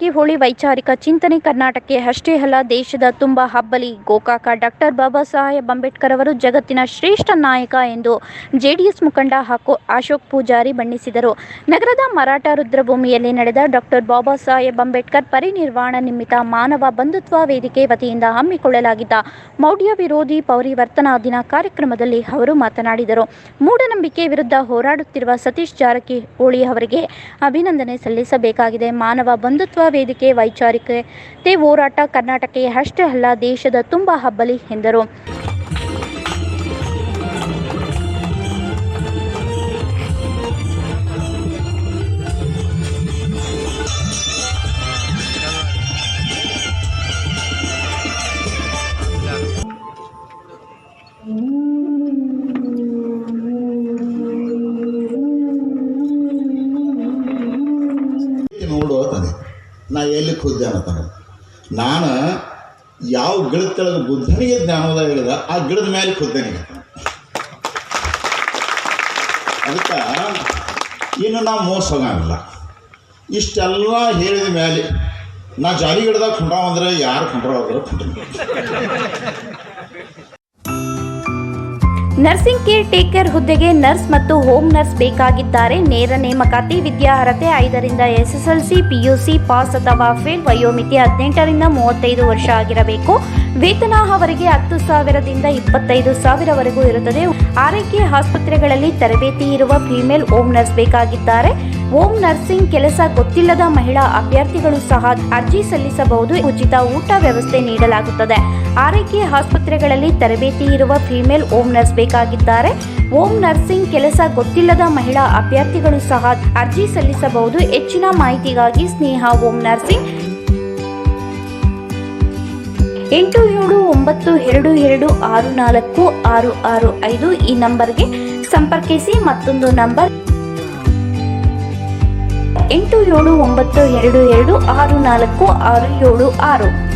ಜಾರಕಿಹೊಳಿ ವೈಚಾರಿಕ ಚಿಂತನೆ ಕರ್ನಾಟಕಕ್ಕೆ ಅಷ್ಟೇ ಅಲ್ಲ, ದೇಶದ ತುಂಬ ಹಬ್ಬಲಿ. ಗೋಕಾಕ ಡಾಕ್ಟರ್ ಬಾಬಾ ಸಾಹೇಬ್ ಅಂಬೇಡ್ಕರ್ ಅವರು ಜಗತ್ತಿನ ಶ್ರೇಷ್ಠ ನಾಯಕ ಎಂದು ಜೆಡಿಎಸ್ ಮುಖಂಡ ಅಶೋಕ್ ಪೂಜಾರಿ ಬಣ್ಣಿಸಿದರು. ನಗರದ ಮರಾಠ ರುದ್ರಭೂಮಿಯಲ್ಲಿ ನಡೆದ ಡಾಕ್ಟರ್ ಬಾಬಾ ಸಾಹೇಬ್ ಅಂಬೇಡ್ಕರ್ ಪರಿನಿರ್ವಾಣ ನಿಮಿತ್ತ ಮಾನವ ಬಂಧುತ್ವ ವೇದಿಕೆ ವತಿಯಿಂದ ಹಮ್ಮಿಕೊಳ್ಳಲಾಗಿದ್ದ ಮೌಢ್ಯ ವಿರೋಧಿ ಪರಿವರ್ತನಾ ದಿನ ಕಾರ್ಯಕ್ರಮದಲ್ಲಿ ಅವರು ಮಾತನಾಡಿದರು. ಮೂಢನಂಬಿಕೆ ವಿರುದ್ಧ ಹೋರಾಡುತ್ತಿರುವ ಸತೀಶ್ ಜಾರಕಿಹೊಳಿ ಅವರಿಗೆ ಅಭಿನಂದನೆ ಸಲ್ಲಿಸಬೇಕಾಗಿದೆ. ಮಾನವ ಬಂಧುತ್ವ ವೇದಿಕೆ ವೈಚಾರಿಕತೆ ಹೋರಾಟ ಕರ್ನಾಟಕಕ್ಕೆ ಅಷ್ಟೇ ಅಲ್ಲ, ದೇಶದ ತುಂಬ ಹಬ್ಬಲಿ ಎಂದರು. ನೋಡುವತಾನೆ ನಾ ಎಲ್ಲಿ ಖುದ್ದೆ ಅನ್ನತಾನೆ. ನಾನು ಯಾವ ಗಿಡದ ಕೆಳಗೆ ಬುದ್ಧನಿಗೆ ಜ್ಞಾನೋದ ಹೇಳಿದ ಆ ಗಿಡದ ಮೇಲೆ ಖುದ್ದನಿಗೆ. ಅದಕ್ಕೆ ಇನ್ನು ನಾವು ಮೋಸ ಹೋಗಂಗಿಲ್ಲ. ಇಷ್ಟೆಲ್ಲ ಹೇಳಿದ ಮೇಲೆ ನಾ ಜಾಲಿ ಗಿಡದಾಗ ಕುಂಡ್ರಾವ ಅಂದ್ರೆ ಯಾರು ಕುಂಡ್ರಾವ್ರು ನರ್ಸಿಂಗ್ ಕೇರ್ ಟೇಕರ್ ಹುದ್ದೆಗೆ ನರ್ಸ್ ಮತ್ತು ಹೋಮ್ ನರ್ಸ್ ಬೇಕಾಗಿದ್ದಾರೆ. ನೇರ ನೇಮಕಾತಿ. ವಿದ್ಯಾರ್ಹತೆ 5ರಿಂದ SSLC, PUC ಪಾಸ್ ಅಥವಾ ಫೇಲ್. ವಯೋಮಿತಿ 18ರಿಂದ 35 ವರ್ಷ ಆಗಿರಬೇಕು. ವೇತನ ಅವರಿಗೆ 10,000ದಿಂದ 25,000ವರೆಗೂ ಇರುತ್ತದೆ. ಆರೈಕೆ ಆಸ್ಪತ್ರೆಗಳಲ್ಲಿ ತರಬೇತಿ ಇರುವ ಫಿಮೇಲ್ ಹೋಮ್ ನರ್ಸ್ ಬೇಕಾಗಿದ್ದಾರೆ. ಹೋಮ್ ನರ್ಸಿಂಗ್ ಕೆಲಸ ಗೊತ್ತಿಲ್ಲದ ಮಹಿಳಾ ಅಭ್ಯರ್ಥಿಗಳು ಸಹ ಅರ್ಜಿ ಸಲ್ಲಿಸಬಹುದು. ಉಚಿತ ಊಟ ವ್ಯವಸ್ಥೆ ನೀಡಲಾಗುತ್ತದೆ. ಆರೈಕೆ ಆಸ್ಪತ್ರೆಗಳಲ್ಲಿ ತರಬೇತಿ ಇರುವ ಫಿಮೇಲ್ ಹೋಮ್ ನರ್ಸ್ ಬೇಕಾಗಿದ್ದಾರೆ. ಹೋಮ್ ನರ್ಸಿಂಗ್ ಕೆಲಸ ಗೊತ್ತಿಲ್ಲದ ಮಹಿಳಾ ಅಭ್ಯರ್ಥಿಗಳು ಸಹ ಅರ್ಜಿ ಸಲ್ಲಿಸಬಹುದು. ಹೆಚ್ಚಿನ ಮಾಹಿತಿಗಾಗಿ ಸ್ನೇಹ ಹೋಮ್ ನರ್ಸಿಂಗ್ 8792264665 ಈ ನಂಬರ್ಗೆ ಸಂಪರ್ಕಿಸಿ. ಮತ್ತೊಂದು ನಂಬರ್ 8792264676.